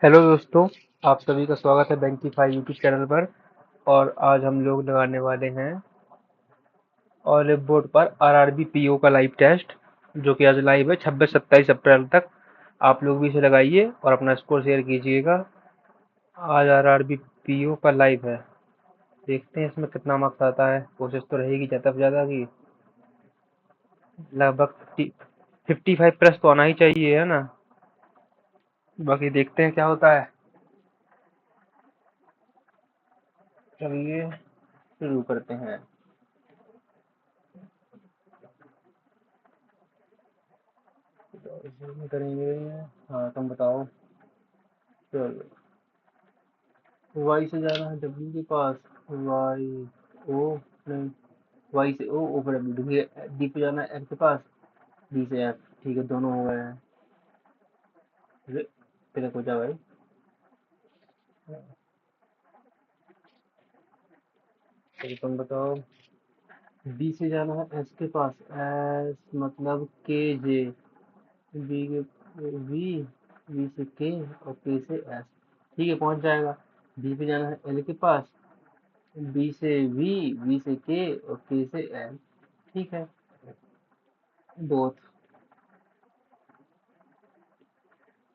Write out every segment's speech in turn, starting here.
Hello दोस्तों, आप सभी का स्वागत है बैंकीफाई यूट्यूब चैनल पर। और आज हम लोग लगाने वाले हैं ऑलिव बोर्ड पर आरआरबी पीओ का लाइव टेस्ट, जो कि आज लाइव है 26-27 अप्रैल तक। आप लोग भी इसे लगाइए और अपना स्कोर शेयर कीजिएगा। आज आरआरबी पीओ का लाइव है। देखते हैं इसमें कितना मार्क्स आता है। कोशिश तो रहेगी ज़्यादा से ज़्यादा की लगभग 55 प्लस तो आना ही चाहिए, है ना। बाकी देखते हैं क्या होता है। चलिए शुरू करते हैं। तो इसमें करेंगे। हाँ, तुम बताओ। चलो, वाई से जाना है डब्ल्यू के पास। वाई ओ, नहीं, वाई से ओ पर डब्ल्यू, डी पे जाना है एफ के पास। डी से एफ। ठीक है, दोनों हो गए हैं। अरे, फिर हो जा भाई। चलो तुम बताओ। डी से जाना है एस के पास। एस मतलब के जे। बी के वी, वी से के और के से एस। ठीक है, पहुंच जाएगा। बी पे जाना है एल के पास। बी से वी, वी से के और के से एल। ठीक है, बोथ।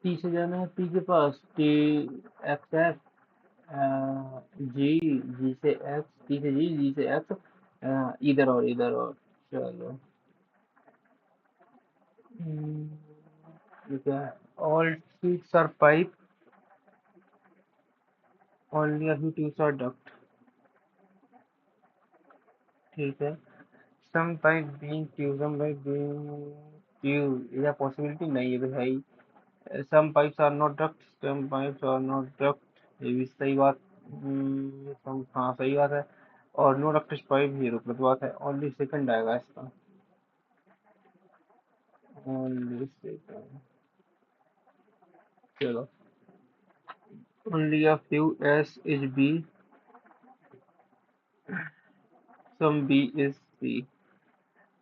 टी से जाना है पी के पास। T, X F. G, G से एक्स, टी से जी, जी से एक्स। इधर और इधर और। चलो। हम्म, ये क्या है? All tubes are pipe, only a few tubes are duct. ठीक है। Some pipe being tube, some pipe being tube, या पॉसिबिलिटी नहीं है भाई। Some pipes are not duct, some pipes are not duct, ये भी सही बात। हाँ, सही बात है। और नो डक्ट पाइप, ये गलत बात है। ओनली सेकंड आएगा इसका। Only second. चलो। Only a few S is B, some B is C.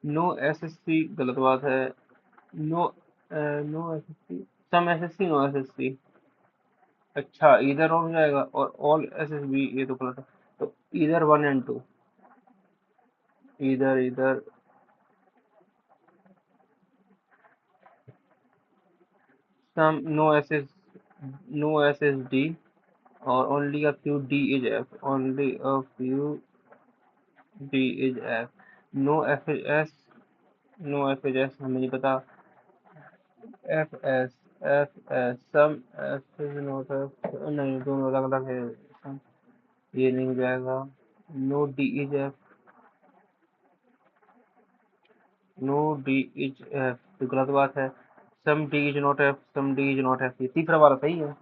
No S S C गलत बात है। No, no S S C, some S S C, no S S C. अच्छा, इधर हो जाएगा। और ऑल एस एस बी, ये तो गलत है। तो इधर वन एंड टू। इधर इधर। Some no S S, no S S D. और only a few D is F, only a few D is F. No F H S, no F H S हमें नहीं पता। F S, F S, some F is not F, नहीं, दोनों अलग अलग है। Some- ये नहीं हो जाएगा। No D is F, no D is F तो गलत बात है। Some D is not F, some D is not F, ये तीसरा वाला सही है।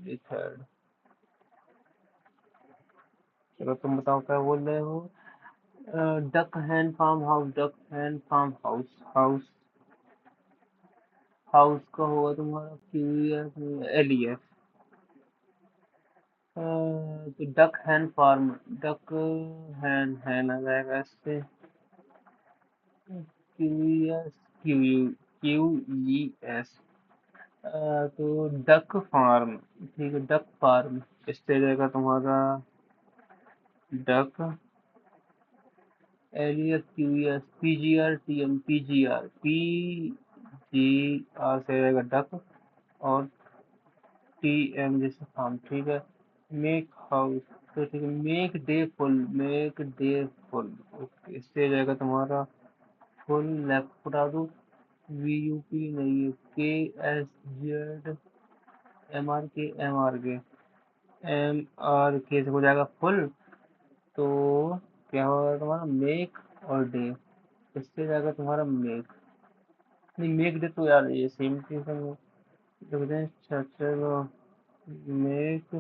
ये थर्ड। चलो तुम बताओ क्या बोल रहे हो। Duck hen farm house, duck hen farm house. House, house का होगा तुम्हारा Q F L E F. तो duck hen farm, duck hen आ जाएगा इससे। Q S, Q U, Q E S. तो डक फार्म। ठीक है, डक फार्म। इससे जाएगा तुम्हारा duck, L E S, Q E S, P G R T M, P G R, P G R से रहेगा डक। और टी एम जैसे फार्म। ठीक है। मेक हाउस, तो ठीक है, make day full, make day full. Okay, इससे जाएगा तुम्हारा फुल। लेफ्ट बता दो। वी यू पी नहीं है, के एस जेड, एम आर के, एम आर के, एम आर के से हो जाएगा फुल। तो क्या होगा तुम्हारा मेक और डे। इससे जाएगा तुम्हारा मेक, नहीं, मेक डे तो यार ये सेम चीज है। देखते हैं। अच्छा चलो, make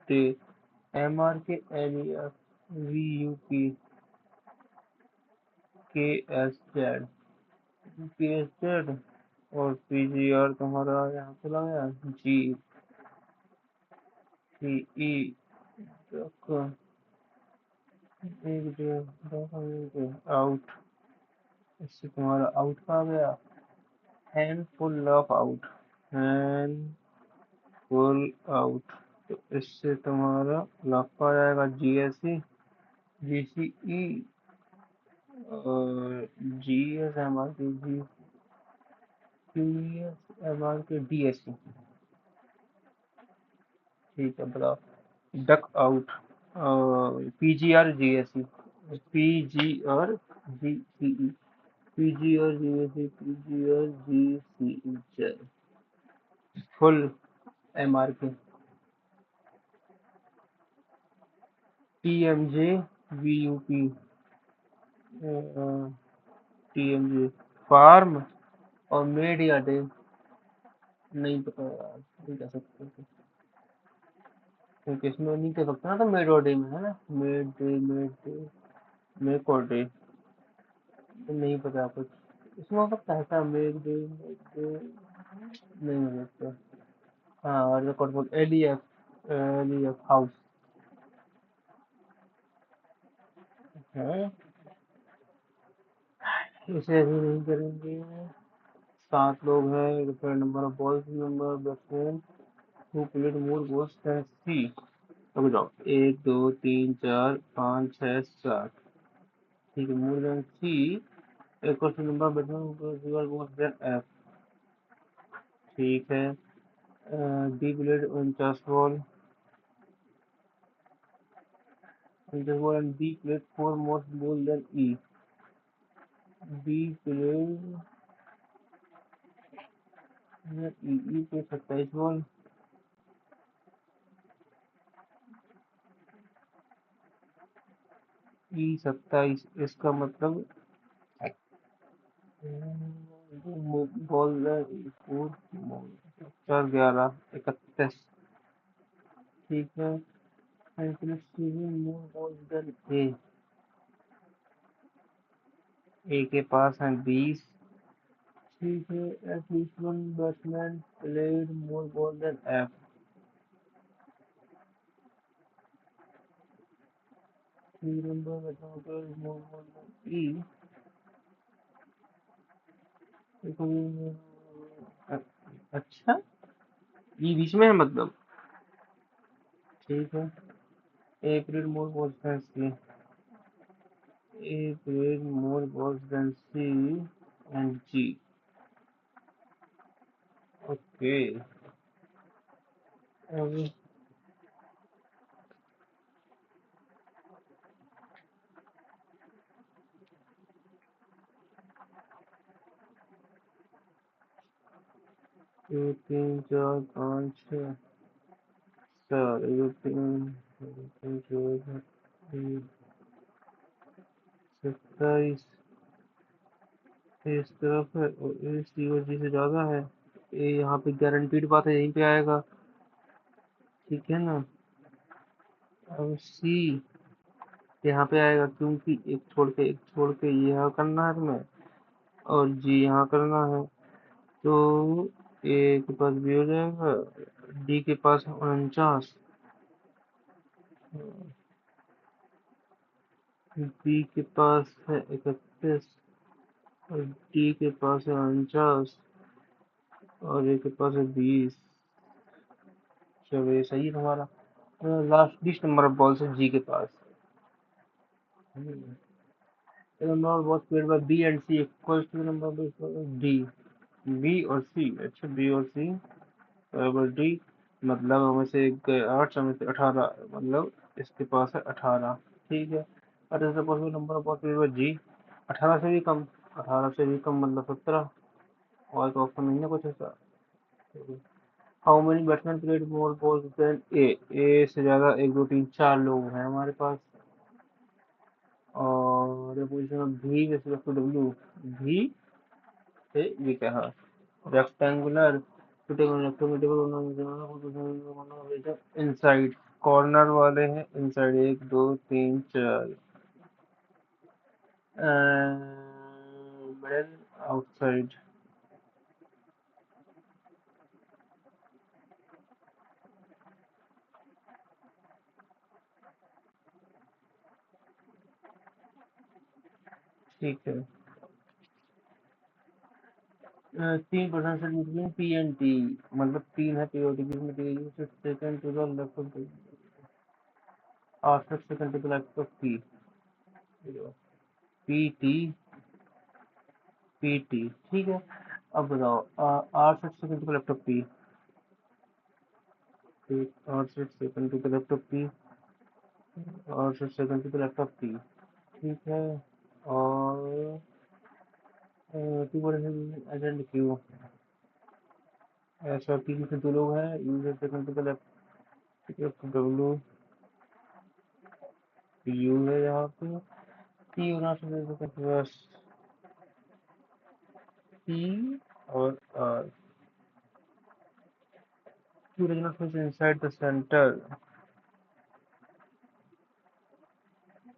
day, M R K, L E F, V U P, K S Z, K S Z. और पी जी आर तुम्हारा यहाँ चला गया। जी सी ई, एक डे आउट। इससे तुम्हारा आउट का आ गया। Hand full of out. Hand pull out, तो इससे तुम्हारा लापा जाएगा जीएससी जीसीई और जीएस एमआर के जी क्यूएस एमआर के डीएससी। ठीक है बताओ। डक आउट PGR GSC PGR GCE PGR GSC PGR GCE फुल एमआर के टीएमजे वीयूपी टीएमजे फार्म और मेड या डे नहीं पता यार, नहीं कह सकते क्योंकि इसमें नहीं कह सकते ना, तो मेड और डे में है ना, मेड डे मेक और डे नहीं पता कुछ। इसमें हो सकता है क्या मेड डे नहीं हो सकता। हाँ और रिकॉर्ड बोल एडीएफ हाउस है, इसे अभी नहीं करेंगे। 7 लोग हैं, different number of balls number batsman who played more balls than C. रुक जाओ, 1 2 3 4 5 6 7। ठीक है, मोर देन सी एक और number batsman balls than F. ठीक है, D played 49 ball and B played 4 more ball than E. B played E पे 27 ball. ई 27, इसका मतलब बॉल 4 11 31। ठीक है, मोर बॉल देन ए के पास है 20। ठीक है, at least one batsman played more ball than F. Three number batsman played more ball than E. अच्छा, ई बीच में है मतलब। ठीक है, A played more ball than C. A played more balls than C and G. Okay. अब 1 3 4 5 6 7 27 इस तरफ है और इस सी और जी से ज्यादा है। ये यहाँ पे गारंटीड बात है, यहीं पे आएगा। ठीक है ना। अब सी यहाँ पे आएगा क्योंकि एक छोड़ के ये यहाँ करना है तुम्हें और जी यहाँ करना है, तो ए के पास भी हो जाएगा, डी के पास 49, बी के पास है 31 और डी के पास है 49 और ए के पास है 20। चलो ये सही है तुम्हारा। लास्ट 20 नंबर बॉल से जी के पास। Number ball played by B and C equals to number D. B और सी, अच्छा बी और सी बराबर डी, मतलब हमें से 8 समय से 18, मतलब इसके पास है 18। ठीक है, और ऐसे पॉसिबल नंबर ऑफ पॉसिबल जी 18 से भी कम, 18 से भी कम मतलब 17। और तो ऑप्शन नहीं है कुछ ऐसा। How many batsman played more balls than A. A से ज्यादा 1 2 3 4 लोग हैं हमारे पास। और पोजीशन भी रिस्पेक्ट टू डब्ल्यू, भी से ये कहा रेक्टेंगुलर इनसाइड, कॉर्नर वाले हैं इनसाइड 1 2 3 4, मिडल आउटसाइड। ठीक है, 3% बिटवीन पी एंड टी, मतलब 3 है पीरियोडिक, इसमें second to the left of after second to the left of P, P T P T, ठीक है। अब बताओ, आठ second to the left of P, 8 second to the left of P, 8 second to the left of P, ठीक है। और two percent agent Q, ऐसा P से दो लोग हैं, user second to the left W, U है यहाँ पे, पी होना चाहिए बस, पी और R, Q does not fit inside the centre,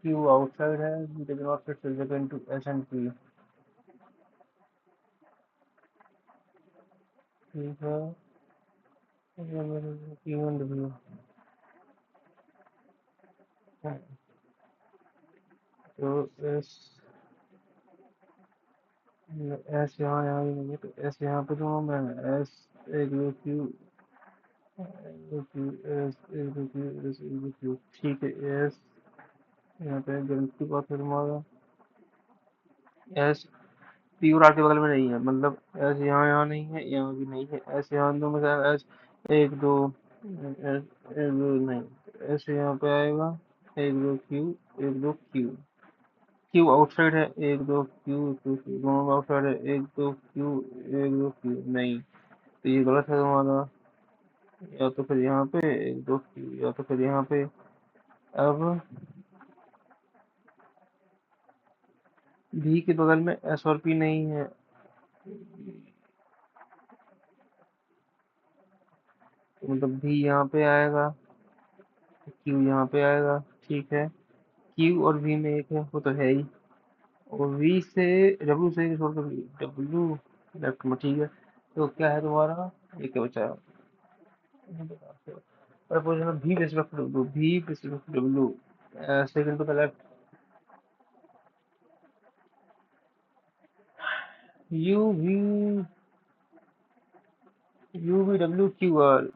Q outside है, V does not fit into S and P, ठीक है। क्यू एंड डब्ल्यू, तो एस, एस यहाँ यहाँ भी नहीं है, तो एस यहाँ पे दोनों में है, एस एक दो क्यू, क्यू एस एक दो क्यू एस एक दो क्यू, ठीक है। एस यहाँ पे गलती बात है तुम्हारा, एस पी और आर के बगल में नहीं है, मतलब एस यहाँ यहाँ नहीं है, यहाँ भी नहीं है, एस यहाँ दो में से एस एक दो, एस एक दो नहीं, एस यहाँ पे आएगा, एक दो क्यू, एक दो क्यू, क्यू आउटसाइड है, एक दो क्यू, क्यू क्यू दोनों आउटसाइड है, एक दो क्यू, एक दो क्यू नहीं, तो ये गलत है तुम्हारा, या तो फिर यहाँ पे एक दो क्यू, या तो फिर यहाँ पे। अब भी के बगल में एस और पी नहीं है, तो मतलब भी यहाँ पे आएगा, क्यू यहाँ पे आएगा, ठीक है। क्यू और वी में एक है, वो तो है ही, और वी से डब्ल्यू से छोड़कर डब्ल्यू लेफ्ट में, ठीक है। तो क्या है तुम्हारा, ये क्या बचा है, प्रपोजन V respect W, V respect W, second to the left, U V, U V W Q R,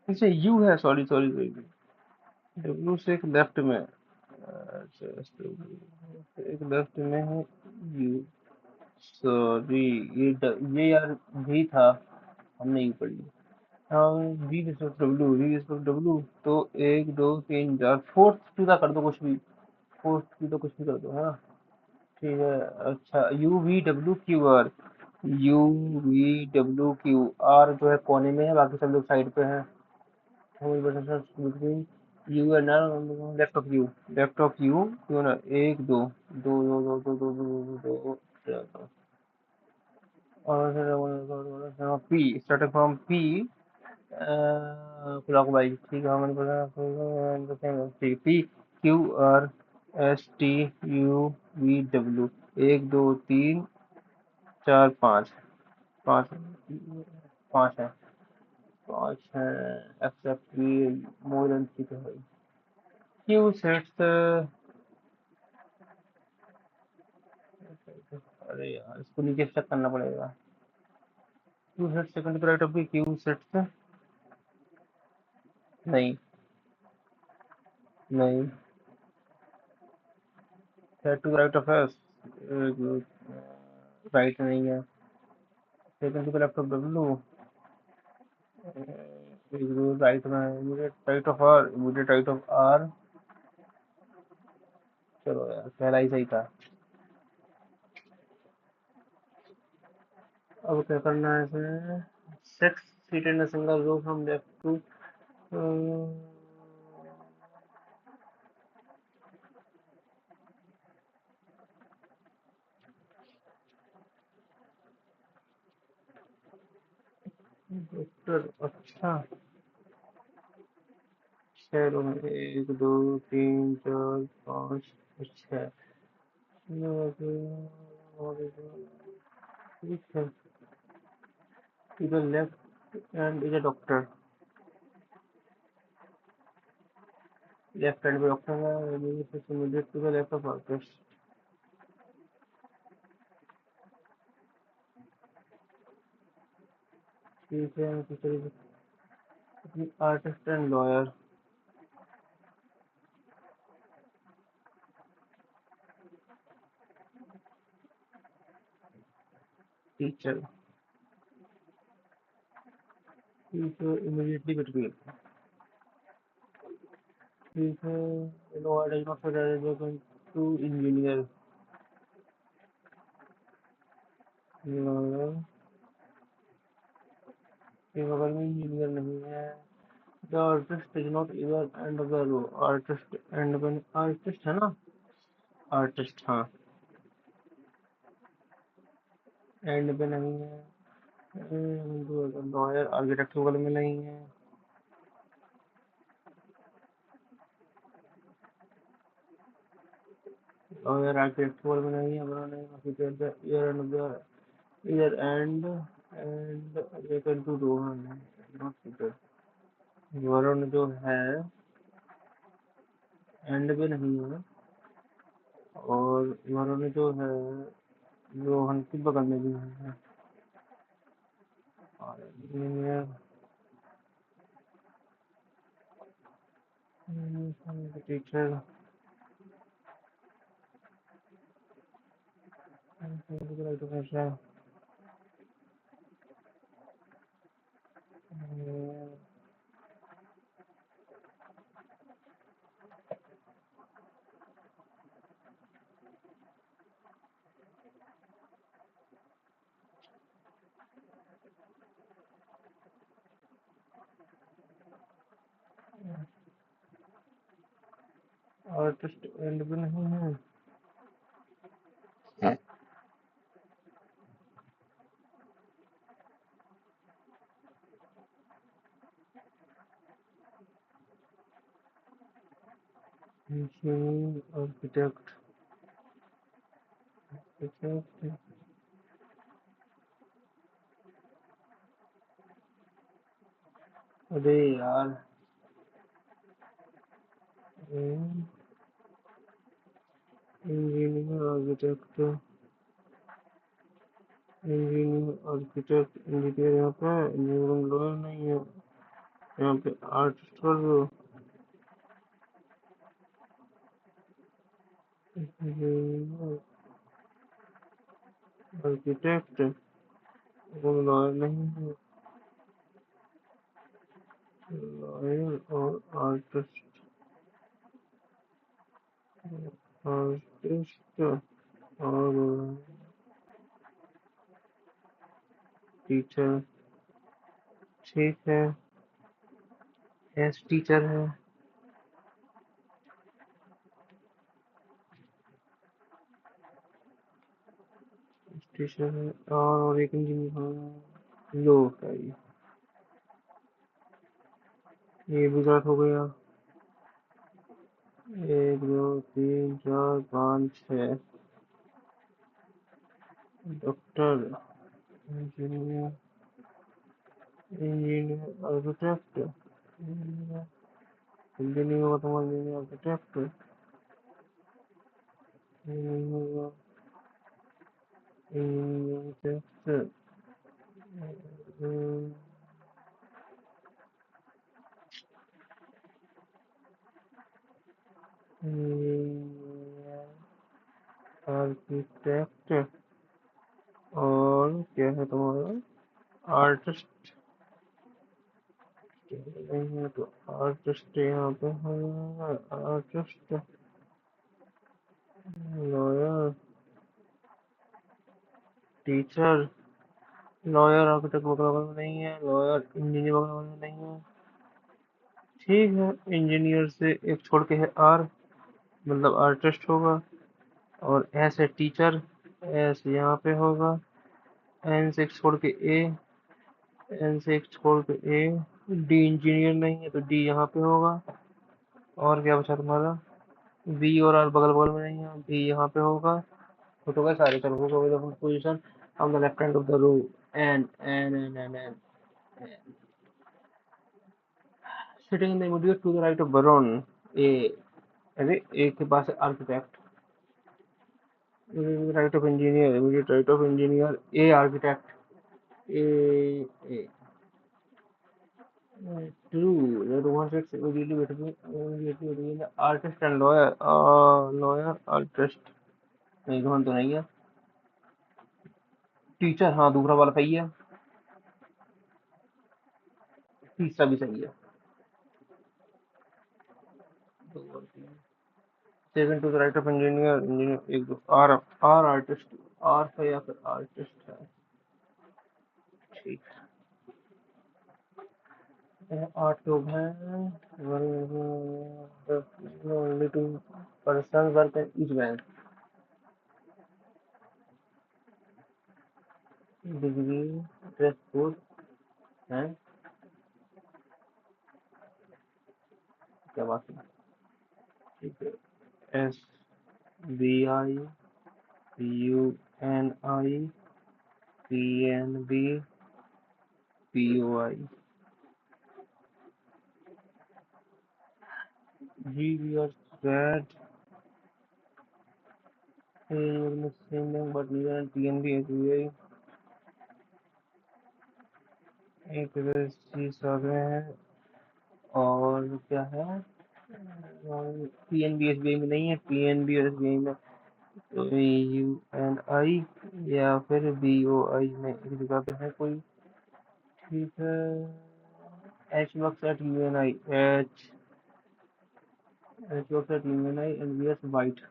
इसे यू है, सॉरी सॉरी सॉरी, डब्ल्यू से एक लेफ्ट में, अच्छा, एक लेफ्ट में है यू, सॉरी, ये यार भी था, हमने यू पढ़ लिया। हाँ, V respect W, V respect W, तो एक दो तीन चार, फोर्थ टू का कर दो कुछ भी, फोर्थ टू का कुछ भी कर दो, है ना, ठीक है। अच्छा, you V W Q are, you V W Q are जो है कोने में है, बाकी सब लोग साइड पे हैं, between U and R, left of U, left of U, क्यों ना, एक दो, दो दो दो दो दो दो दो दो, और P starting from P, clock wise, ठीक है, हमारे पास ठीक, P Q R S T U V W, एक दो तीन चार पाँच, पाँच, पाँच है, पाँच है, except V more than three तो है, क्यू सेट्स, अरे यार इसको नीचे चेक करना पड़ेगा, Q set second to right of B, Q sets नहीं, नहीं, set to right of S, right नहीं है, second to left of W, right में है, immediate right of R, immediate right of R, चलो यार पहला ही सही था। अब क्या करना है इसे, six seat in single row from left to, doctor, अच्छा, छह रो में, एक दो तीन चार पाँच छः, ठीक है, इधर लेफ्ट एंड इधर डॉक्टर, लेफ्ट हैंड पे डॉक्टर है, immediate to the left of artist, ठीक है, artist and lawyer. Teacher, immediately between. ठीक है, lawyer is not to engineer. Lawyer के बगल में इंजीनियर नहीं है। The artist is not either end of the row. Artist end में आर्टिस्ट है ना, आर्टिस्ट हाँ, एंड पे नहीं है। लॉयर आर्किटेक्ट के बगल में नहीं है। लॉयर आर्किटेक्ट के बगल में नहीं है, बना नहीं year end and to do not seated. Varun जो है एंड पे नहीं है, और वरुण जो है रोहन के बगल में भी नहीं है। और टीचर आर्टिस्ट एंड पे नहीं है। आर्किटेक्ट, अरे यार engineer architect, engineer architect engineer यहाँ पे इंजीनियरिंग लॉयर नहीं है, यहाँ पे आर्टिस्ट कर दो। आर्किटेक्ट लॉयर नहीं है, लॉयर और आर्टिस्ट, आर्टिस्ट और टीचर। ठीक है, एस टीचर है। टीचर है और एक इंजीनियर लो है। ये भी गलत हो गया। 1 2 3 4 5 6। Doctor, engineer, engineer architect, engineer engineer समझ engineer architect, engineer engineer architect और क्या है तुम्हारा आर्टिस्ट नहीं है, तो आर्टिस्ट यहाँ पे है। Artist, lawyer, teacher. Lawyer architect वगैरह में नहीं है, लॉयर इंजीनियर वगैरह में नहीं है। ठीक है, इंजीनियर से एक छोड़ के है आर, मतलब आर्टिस्ट होगा। और एस है टीचर, एस यहाँ पे होगा। एन से एक छोड़ के ए, एन से एक छोड़ के ए। डी इंजीनियर नहीं है, तो डी यहाँ पे होगा। और क्या बचा तुम्हारा, बी और आर बगल बगल में नहीं है, बी यहाँ पे होगा। तो गए सारे, चलो go with the position on the left hand of the row. N N N N N sitting in the immediate to the right of Varun. A, अरे ए के पास है architect, right of engineer, immediate right of engineer A architect. A A True, that one sits immediately between the artist and lawyer. Lawyer, artist. नहीं, दोनों तो नहीं है। Teacher, हाँ, दूसरा वाला सही है। तीसरा भी सही है। Second to the right of engineer, engineer एक दो आर, आर आर्टिस्ट, आर है या फिर आर्टिस्ट है। ठीक है, 8 लोग हैं। Only 2 person work in each bank. Degree, dress code है। क्या बात है। ठीक है, S B I, U N I, P N B, P O I, G V R said same bank but neither P N B, S B I. एक G सब है। और क्या है, P N B S B I में नहीं है, P N B और एस बी आई में यू एन आई या फिर बी ओ आई में एक जगह पे है कोई। ठीक है, H works at U N I, H works at U N I and V S white.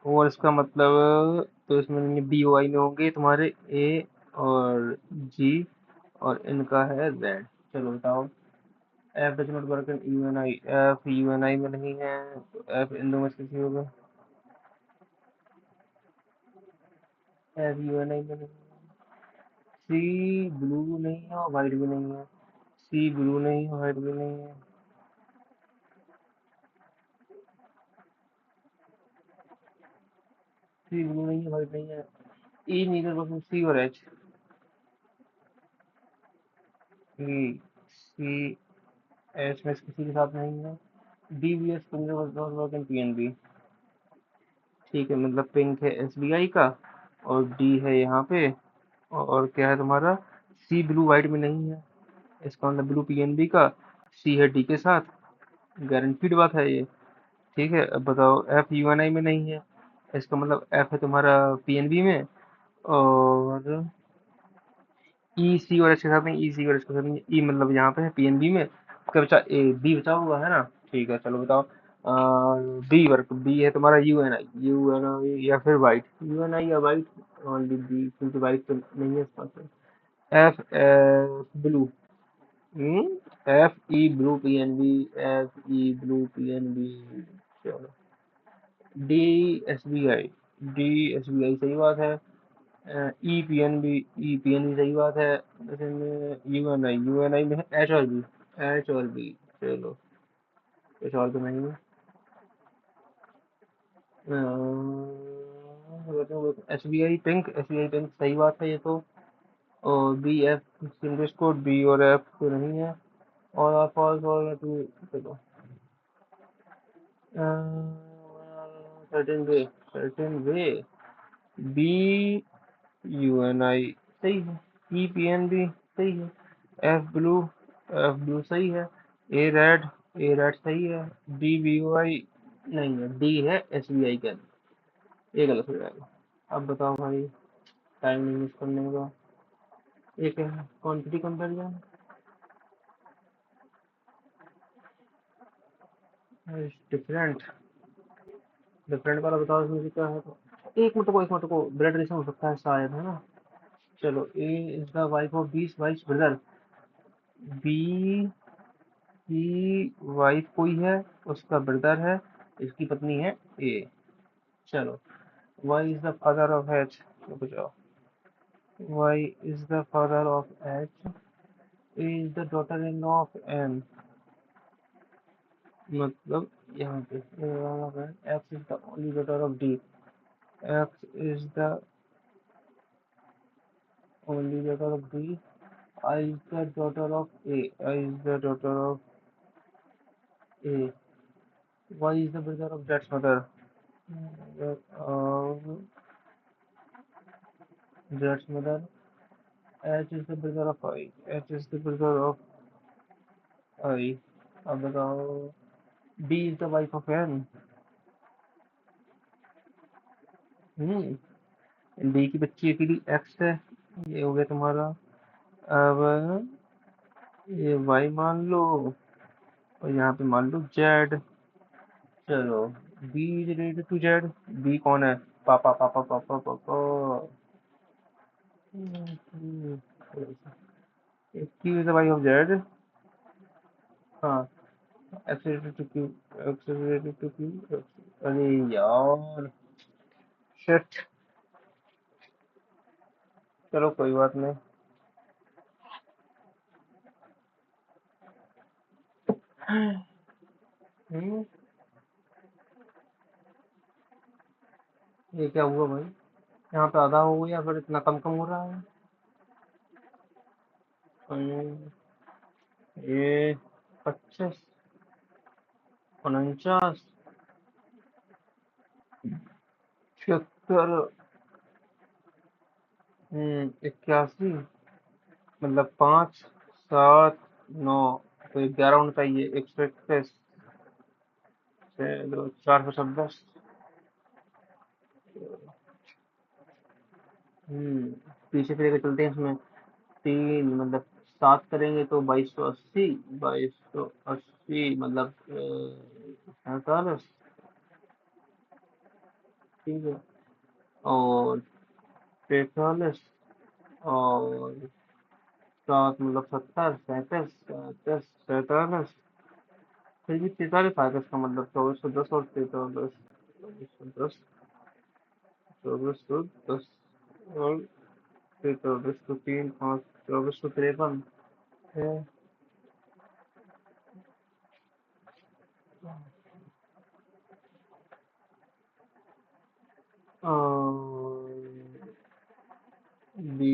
और इसका मतलब तो इसमें बी ओ आई में होंगे तुम्हारे ए और जी, और इनका है जेड। चलो बताओ। F does not work in U N I, F U N I में नहीं है, तो एफ इन दो में से किसी होगा। एफ यू एन आई में नहीं है। सी ब्लू नहीं है और वाइट भी नहीं है। सी ब्लू नहीं है, वाइट भी नहीं है। सी ब्लू नहीं है, वाइट नहीं है। ई नीदर वर्क सी और एच। ई सी एच में से किसी के साथ नहीं है। D B S work in P N B. ठीक है, मतलब पिंक है एस बी आई का, और डी है यहाँ पे, और क्या है तुम्हारा, सी ब्लू वाइट में नहीं है। इसका मतलब ब्लू पीएनबी का, सी है डी के साथ, गारंटीड बात है ये। ठीक है, अब बताओ एफ यूएनआई में नहीं है, इसका मतलब एफ है तुम्हारा पीएनबी में, और ई सी और एच के साथ नहीं, ई सी और एच के साथ नहीं, ई मतलब यहाँ पे है पीएनबी में। क्या बचा, ए बी बचा हुआ है ना। ठीक है, चलो बताओ। बी वर्क, बी है तुम्हारा यूएनआई, यूएनआई या फिर वाइट, यूएनआई या वाइट, ओनली बी, क्योंकि वाइट तो नहीं है इसका। F blue, F E blue P N B, F E blue P N B. चलो, D S B I, D S B I सही बात है। E P N B, E P N B सही बात है। जैसे में U N I, U N I में है एच और बी, एच और बी। चलो, कुछ और तो नहीं है। S B I pink, S B I pink सही बात है ये तो। और B F single code, B और एफ तो नहीं है। और आप फॉल्स और टू। चलो, certain way, certain way, B U N I सही है। ई पी एन बी सही है। एफ ब्लू, एफ ब्लू सही है। ए रेड, ए रेड सही है। डी बी ओ आई नहीं है, डी है एस बी आई के अंदर। ये गलत हो जाएगा। अब बताओ भाई, टाइम नहीं मिस करने का। एक है क्वांटिटी कंपेरिजन, डिफरेंट, डिफरेंट वाला बताओ इसमें क्या है। तो एक मिनट को, एक मिनट को, ब्लड रिलेशन हो सकता है शायद, है ना। चलो, A is the wife of B wife brother. B की वाइफ कोई है, उसका ब्रदर है, इसकी पत्नी है ए। चलो, Y is the father of H. रुक जाओ, Y is the father of H, A is the daughter in law of N. मतलब यहाँ पे X is the only daughter of D, X is the only daughter of D, I is the daughter of A, I is the daughter of A, Y is the brother of that's mother, that's mother, H is the brother of I. H is the brother of I. अब बताओ D is the wife of N. D की बच्ची अकेली X है, ये हो गया तुम्हारा। अब ये Y मान लो और यहाँ पे मान लो Z। चलो B is related to Z। B कौन है? पापा पापा पापा पापा। Q is the wife of Z। हाँ, X is related to Q। X is related to Q। अरे यार शिट। चलो कोई बात नहीं। हम्म, ये क्या हुआ भाई? यहाँ पे आधा हो गया फिर इतना कम कम हो रहा है। हम्म, ये 25, 49, 76, 81, मतलब 5, 7, 9, तो 11 होना चाहिए। 121, 426। पीछे से लेकर चलते हैं इसमें। 3 मतलब 7 करेंगे तो 2280। 2280 मतलब 47। ठीक है। और 43 और 7 मतलब 70, 37, 37, 47। फिर भी 43 आएगा, इसका मतलब 2410 और 43, 2410, 2410 और 43 तो 3, 5, 2453 है। बी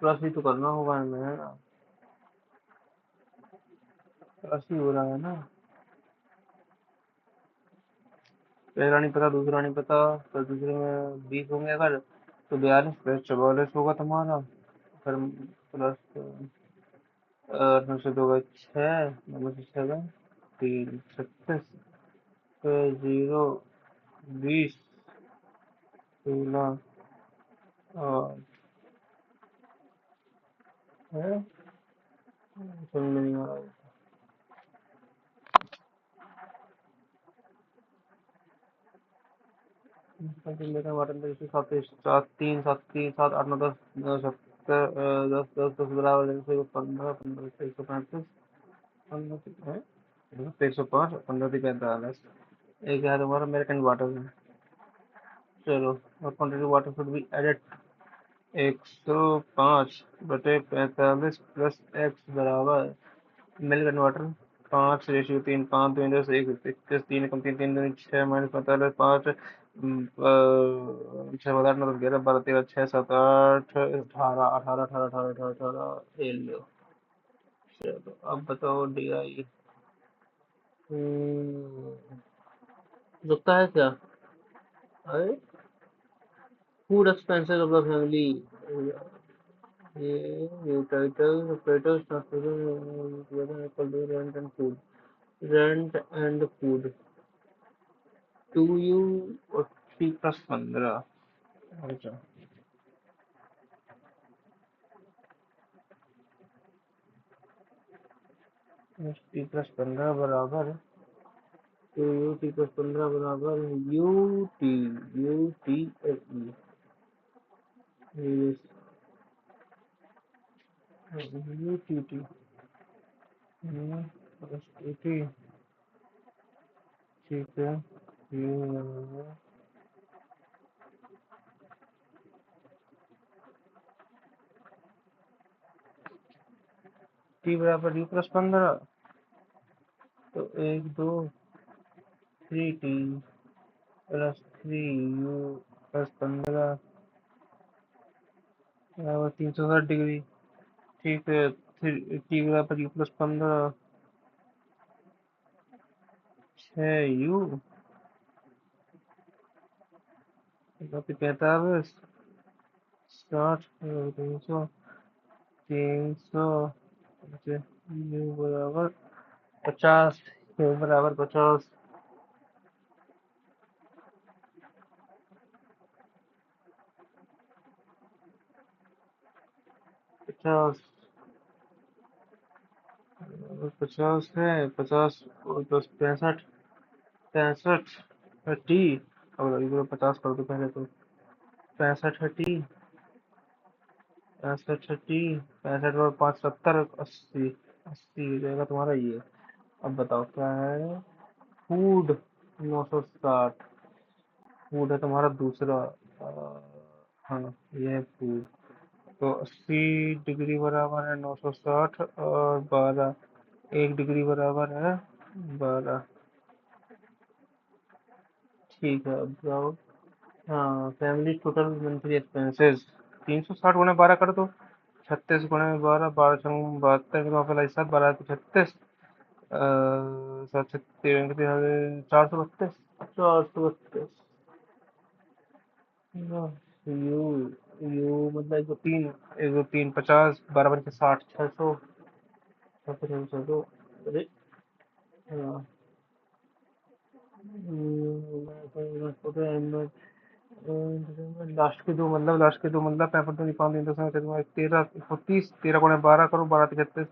प्लस भी तो करना होगा हमें, है ना? प्लस ही हो रहा है ना। पहला नहीं पता, दूसरा नहीं पता, तो दूसरे में 20 होंगे अगर, तो 42 प्लस 44 होगा तुम्हारा। फिर प्लस 9 से 2 गए 6, 9 से 7, 3, 36, फिर 0, 20, 16 और है। समझ में नहीं आ रहा। लेकिन वाटर में 7, 3, 7, 3, 7, 8, 9, 10, 70, 10, 10, 10 बराबर 15, 15 से 135, 15 से है 105, 15 से 45। एक है तुम्हारा अमेरिकन वाटर में। चलो, और quantity water should be added. 105/45 plus X बराबर मिल कन्वर्टर 5:3, 5 2 10 1 21, 3 कम 3 3 2 6 -45 5, 6 8 9 11 12 13 6 7 8 18 18 18 18 18 18 ये लो। चलो अब बताओ डी आई। रुकता है क्या? अरे food expenses of the family. ये title operators transportation rent and food. Rent and food 2U और 3+15। अच्छा, T+15 बराबर 2U, T+15 बराबर UT, UTSE। UTT UTT। ठीक है। U T बराबर U+15, तो 3T प्लस 3U+15 बराबर 360 डिग्री। ठीक है। T बराबर U+15, 6U 45, 60 300 300 यू बराबर 50 यू बराबर 50 50 50 है 50 और 10 65 65 टी और इधर 50 कर दो पहले तो 65 है टी 65 है टी 65 और 5 70 80 80 हो जाएगा तुम्हारा ये। अब बताओ क्या है। फूड 960 फूड है तुम्हारा दूसरा। हाँ ये है फूड। तो 80 डिग्री बराबर है 960 और 12 1 डिग्री बराबर है 12। ठीक है अब जाओ। हाँ फैमिली टोटल मंथली एक्सपेंसेस 360 गुणे 12 कर दो। 36 गुणे 12 12 पहला हिसाब 12 36 सात 432 432। यू यू मतलब एक दो तीन 50 12 बन के 60 600 600 अरे हाँ, लास्ट के दो मतलब 65 5 3 10 13 31 13 गुणे 12 करो 12 36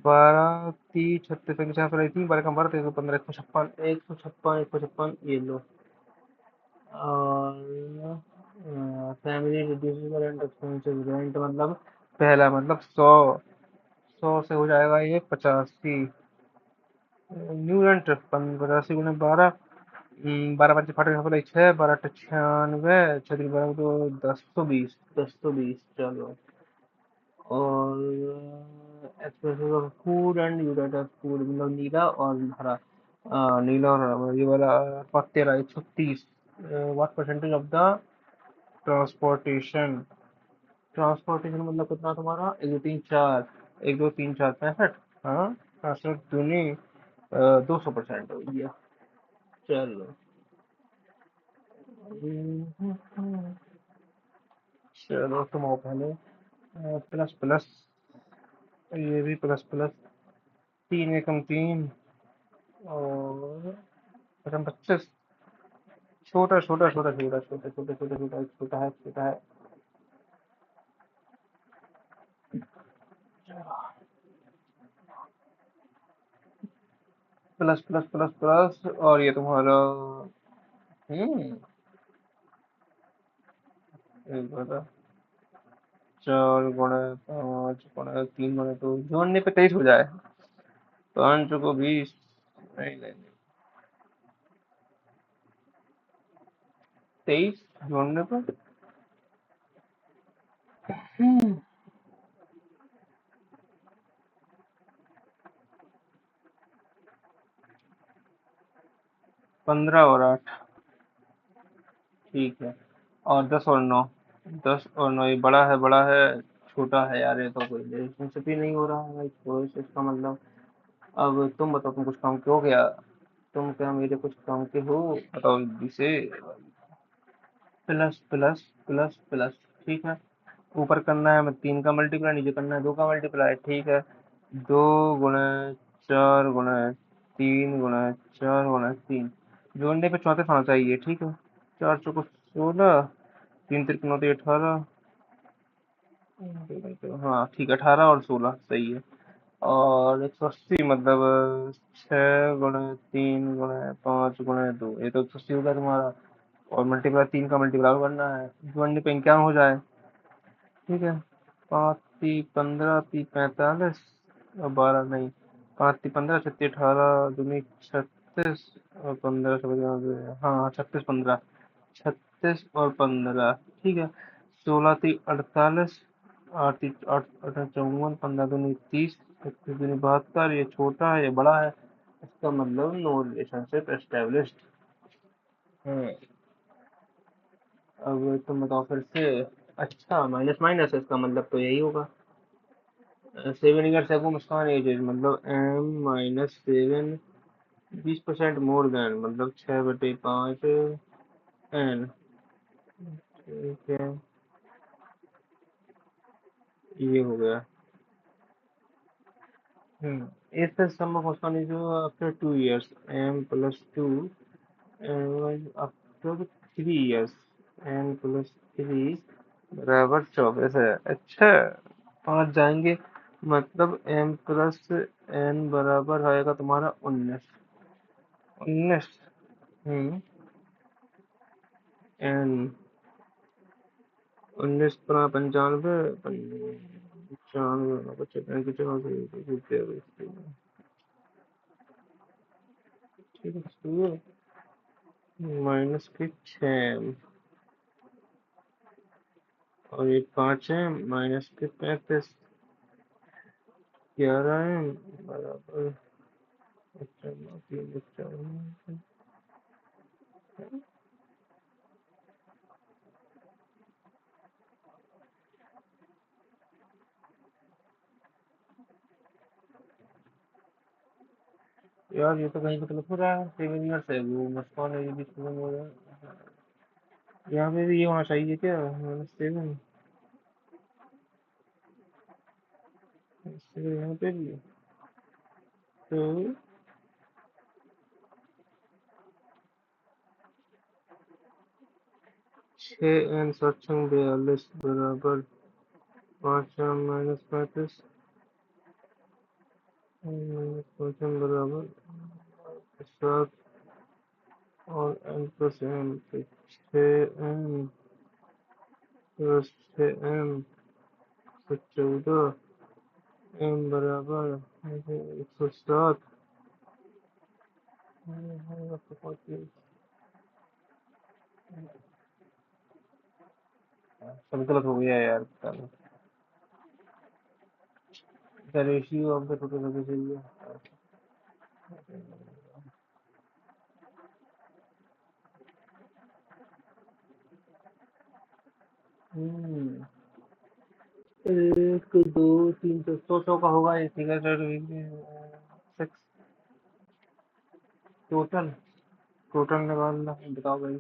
12 30 36 3 12 का 12 115 156 156 ये लो। और family reducible rent expenses rent मतलब पहला मतलब 100 100 से हो जाएगा ये 85। न्यू रेंट 85 गुणे 12 12 बच्चे फटे यहाँ पर 6 12 96 6 12 तो 10 120 10 120 चलो। और expenses of food and utensils food मतलब नीला और हरा। नीला और हरा मतलब ये वाला 13 130 what percentage of the transportation. Transportation मतलब कितना तुम्हारा 1 2 3 4 65। हाँ 65 दूनी 200% हो गया। चलो चलो तुम आओ पहले। प्लस प्लस ये भी प्लस प्लस 3 एकम 3 और एकम 25। छोटा छोटा छोटा छोटा छोटा छोटा छोटा छोटा छोटा है छोटा है। प्लस प्लस प्लस प्लस और ये तुम्हारा हम्म एक बता 4 गुणे 5 गुणे 3 गुणे 2 जोड़ने पे 23 हो जाए। 5 को 20 नहीं नहीं नहीं 23 जोड़ने पे 15 और 8 ठीक है। और 10 और 9 10 और 9 ये बड़ा है छोटा है यार ये तो कोई रिलेशनशिप ही नहीं हो रहा है भाई तो इसका मतलब। अब तुम बताओ तुम कुछ काम के हो गया। तुम क्या मेरे कुछ काम के हो बताओ जल्दी से। प्लस प्लस प्लस प्लस ठीक है। ऊपर करना है 3 का मल्टीप्लाई नीचे करना है 2 का मल्टीप्लाई ठीक है। 2 गुणे 4 गुणे 3 गुणे 4 गुणे 3 जोड़ने पे 34 होना चाहिए ठीक है। 4 चौको 16 3 तिरक 9 18। हाँ ठीक है 18 और 16 सही है। और 180 मतलब 6 गुणे 3 गुणे 5 गुणे 2 ये तो 180 होगा तुम्हारा। और मल्टीप्लाई 3 का मल्टीप्लाई करना है जोड़ने पे 51 हो जाए ठीक है। 5 3 15 3 45 और 12 नहीं। 5 3 15 36 18 दूनी 36 और 15 हाँ 36 15 36 और 15 ठीक है। 16 3 48 8 8 54 15 दूनी 30 31 दूनी 72 ये छोटा है ये बड़ा है। इसका मतलब नो रिलेशनशिप एस्टेब्लिश्ड। हम्म अब तुम बताओ फिर से। अच्छा माइनस माइनस है इसका मतलब तो यही होगा। 7 ईयर से मुस्कान एज है मतलब M-7 20% मोर देन मतलब 6/5 एन ठीक है। ये हो गया। इस the sum of Osman is after 2 years, m plus 2 after 3 years, n plus 3 बराबर 24 है। अच्छा, 5 जाएंगे, मतलब m प्लस n बराबर आएगा तुम्हारा 19। 19। हम्म। n 19 पंजा 95, 95 ठीक है, माइनस के 6 और ये 5 है, माइनस के 35, 11 है बराबर। अच्छा, 3 यार, ये तो कहीं मतलब हो रहा है, 7 years है वो मुस्कान है, ये भी 7 हो रहा है। यहाँ पे भी ये होना चाहिए क्या, -7? यहाँ पे भी तो 6 n 7 42 बराबर 5 -35 -5 बराबर 7 और n plus m, 6 n plus 6 m 14 m बराबर 107। सब गलत हो गया यार, पता नहीं। The ratio of the total surface area। हम्म। 1 2 3 100 का होगा ये फिगर। 6 टोटल। टोटल निकालना है, बताओ भाई।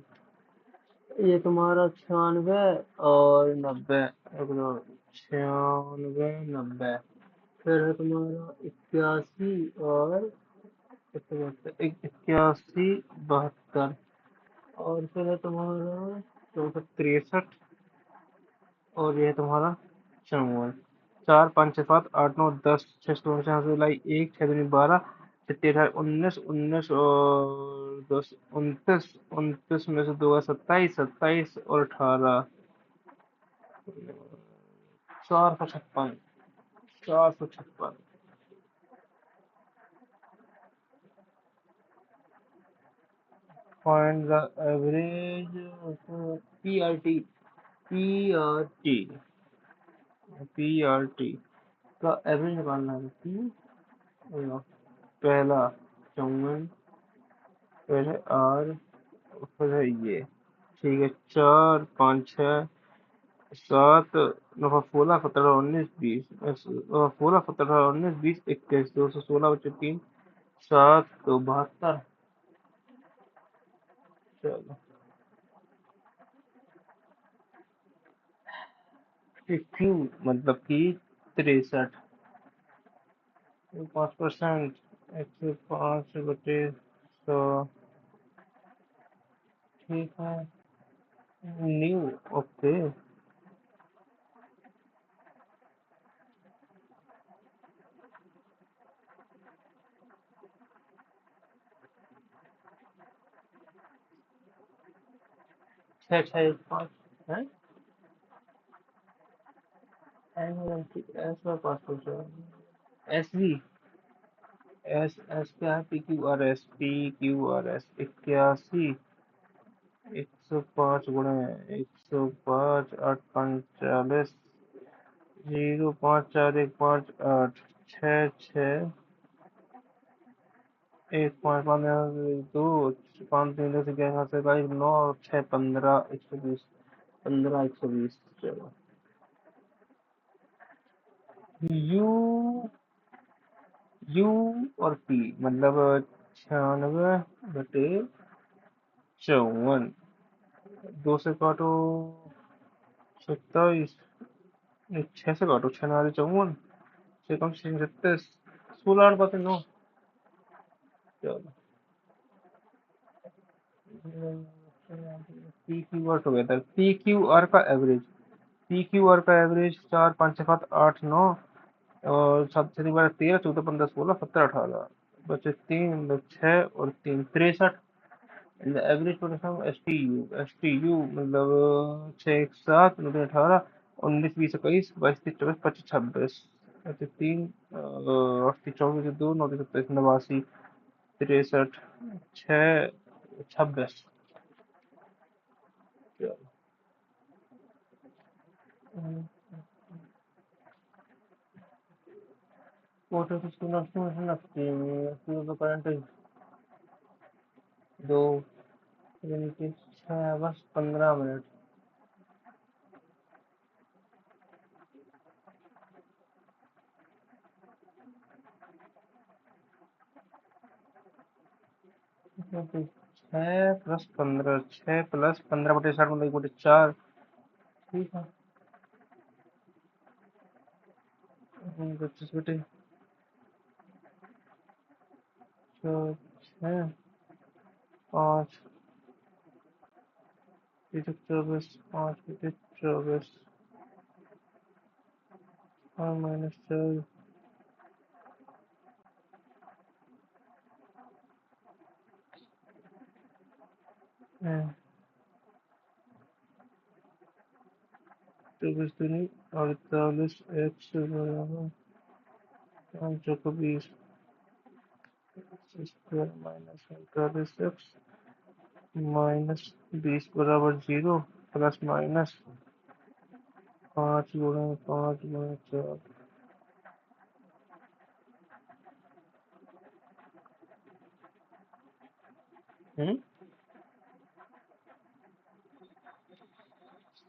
ये तुम्हारा 96 और 90। 96 90। फिर है तुम्हारा 81 और 81 72। और फिर है तुम्हारा 64 63। और ये है तुम्हारा 54। 4 5 6 7 8 9 10 6 7 लाई 1 6 2 12 6 8 19 19 और 10 29। 29 में से 2 27 27 और 18 456। 456। Find the average PRT. PRT PRT का एवरेज निकालना है। पहला 54, फिर है आर, फिर है ये। ठीक है, 4 5 6 7 9 16 17 19 20 16 17 19 20 21 216 बच्चे 3 7 तो 72। चलो, क्यू मतलब कि 63। 5%। 105/100। ठीक है। न्यू। ओके। 6615 है। S 5%। S V. S S क्या है, पी क्यू आर एस 81। 105 × 105 8 5 40। 0 5 4 1 5 8 6 6 1 5 5 2 5 3 10 11 9 6 15 120। 15 120। चलो। यू यू और पी मतलब 96/54। 2 से काटो 27। छह से काटो, छह नारे 54, छह कम 36, 16 8 9। चलो, P Q R together, P Q R का एवरेज, पी क्यू आर का एवरेज 4 5 7 8 9, और 7 3 12 13 14 15 16 17 18, बचे 3 6 और 3 63। Average potential S T U मतलब 6 1 7 9 18 19 20 21 22 23 24 25 26, बचे 3 8 3 24 2 9 23 63 62 63 What is the notion of the current is 2 यानी 6 बस 15 मिनट। तो 6 + 15, 6 + 15 बटे 60 मतलब 1/4। ठीक है, 25 बटे 6, 5 24, 5 बटे 24 और -4 24 दूनी 48 x बराबर 5 को 20 स्क्वायर -48 x -20 बराबर 0 प्लस माइनस 5 × 5 × 4। हम्म,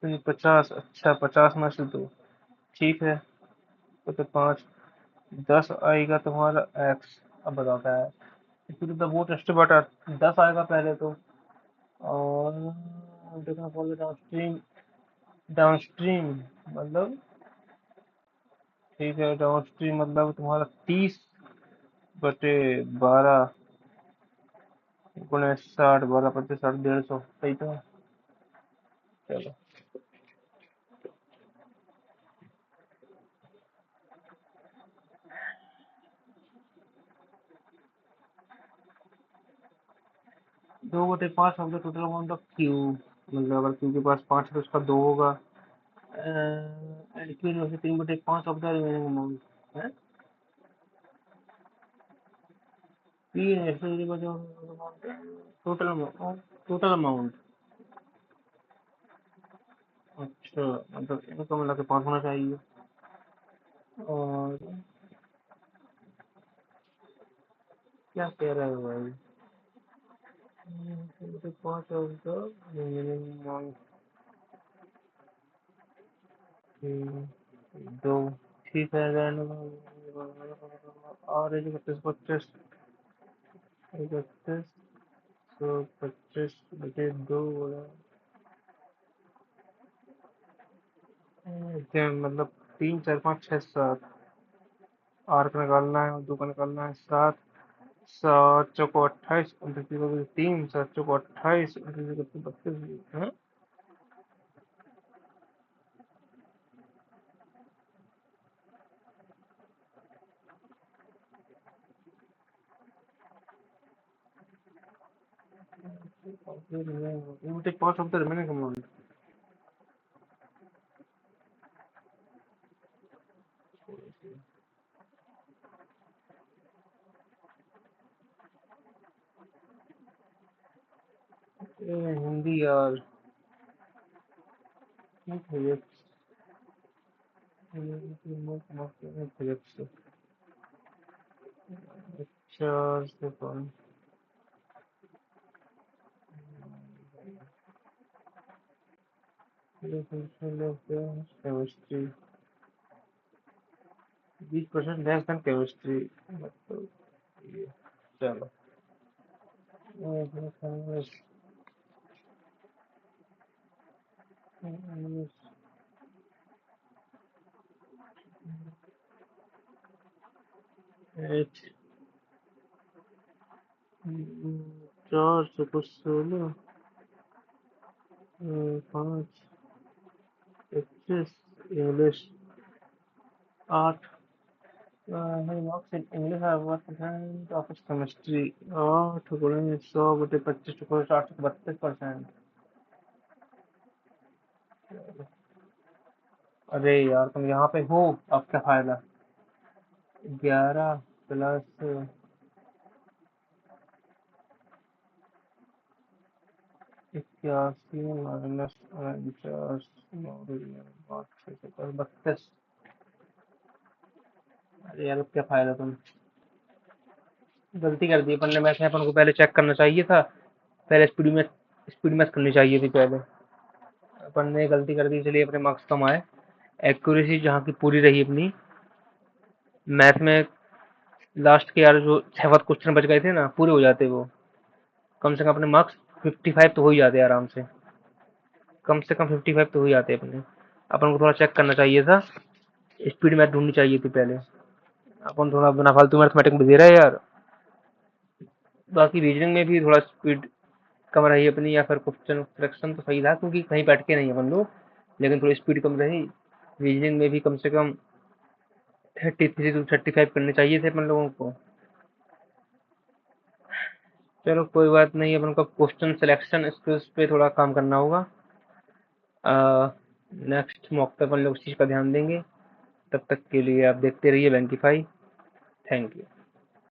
50। अच्छा, 50 में से 2। ठीक है, तो 5, 10 आएगा तुम्हारा एक्स। अब बताओ क्या है, फिर द वो टेस्ट बटा 10 आएगा पहले तो, और देखना पड़ेगा डाउनस्ट्रीम, डाउनस्ट्रीम मतलब, ठीक है, डाउनस्ट्रीम मतलब तुम्हारा 30/12 × 60, 12 × 50 60, 150। सही तो है। चलो, 2/5 of the total amount of Q, मतलब अगर क्यू के पास 5 है तो उसका 2 होगा। एंड क्यू में से 3/5 ऑफ द रिमेनिंग अमाउंट है। P total amount, total amount. अच्छा, मतलब इनका मिला के 5 होना चाहिए। और क्या कह रहा है भाई, 5 ऑफ द रिमेनिंग अमाउंट, 2। ठीक है, और 31 31 तो 25/2 मतलब 3 4 5 6 7, 8 का निकालना है और 2 का निकालना है। 7 7 चौको 28, 3 7 चौको 28, 32 है। You take part of the remaining amount. Hindi यार, फिजिक्स 4 से 5, केमिस्ट्री 20% लेस देन केमिस्ट्री, मतलब ये। चलो, H 416 5 25 English 8 marks in English है 1% ऑफ केमिस्ट्री 8 × 100/25 टू 832%। अरे यार तुम यहाँ पे हो, अब क्या फायदा। 11 प्लस 81 माइनस 49 32। अरे यार अब क्या फायदा, तुम गलती कर दी अपन ने। मैथ में अपन को पहले चेक करना चाहिए था, पहले स्पीड मैथ करनी चाहिए थी पहले। अपन ने गलती कर दी, इसलिए अपने मार्क्स कम आए। एक्यूरेसी जहाँ की पूरी रही अपनी मैथ में, लास्ट के यार जो 6 क्वेश्चन बच गए थे ना, पूरे हो जाते वो, कम से कम अपने मार्क्स 55 तो हो ही जाते आराम से। कम से कम 55 तो हो ही जाते अपने। अपन को थोड़ा चेक करना चाहिए था, स्पीड मैथ ढूंढनी चाहिए थी पहले। अपन थोड़ा बिना फालतू मैथमेटिक में दे रहे हैं यार। बाकी रीजनिंग में भी थोड़ा स्पीड कम रही अपनी, या फिर क्वेश्चन सिलेक्शन तो सही था क्योंकि कहीं बैठ के नहीं अपन लोग, लेकिन थोड़ी स्पीड कम रही। रीजनिंग में भी कम से कम 33 to 35 करने चाहिए थे अपन लोगों को। चलो कोई बात नहीं, अपन को क्वेश्चन सिलेक्शन स्किल्स पे थोड़ा काम करना होगा। नेक्स्ट मॉक पे अपन लोग इस चीज़ का ध्यान देंगे। तब तक के लिए आप देखते रहिए बैंकिफाई। Thank you.